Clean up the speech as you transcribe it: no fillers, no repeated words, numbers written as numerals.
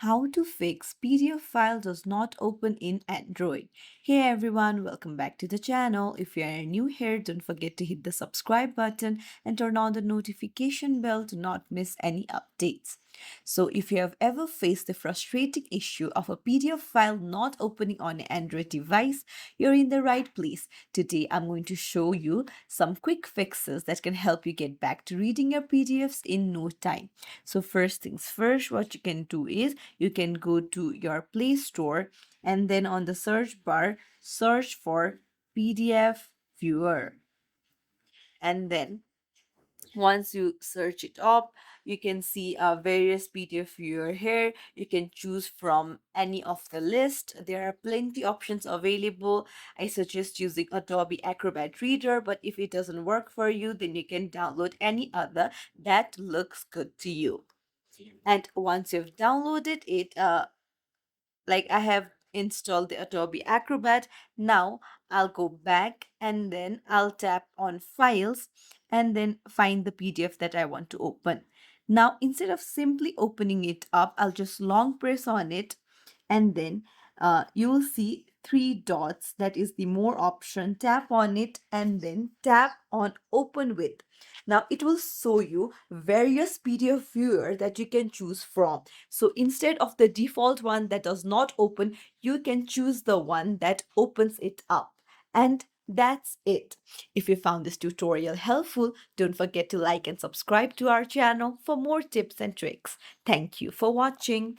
How to fix PDF file does not open in Android. Hey everyone, welcome back to the channel. If you are new here, don't forget to hit the subscribe button and turn on the notification bell to not miss any updates. So if you have ever faced the frustrating issue of a PDF file not opening on an Android device, you're in the right place. Today I'm going to show you some quick fixes that can help you get back to reading your PDFs in no time. So first things first, what you can do is you can go to your Play Store and then on the search bar, search for PDF Viewer. And then once you search it up, you can see various PDF viewer here. You can choose from any of the list. There are plenty options available. I suggest using Adobe Acrobat Reader, but if it doesn't work for you, then you can download any other that looks good to you. And once you've downloaded it, like I have installed the Adobe Acrobat. Now I'll go back and then I'll tap on files and then find the PDF that I want to open. Now instead of simply opening it up, I'll just long press on it and then you will see three dots, that is the more option. Tap on it and then tap on open with. Now it will show you various PDF viewer that you can choose from. So instead of the default one that does not open, you can choose the one that opens it up. And that's it. If you found this tutorial helpful, don't forget to like and subscribe to our channel for more tips and tricks. Thank you for watching.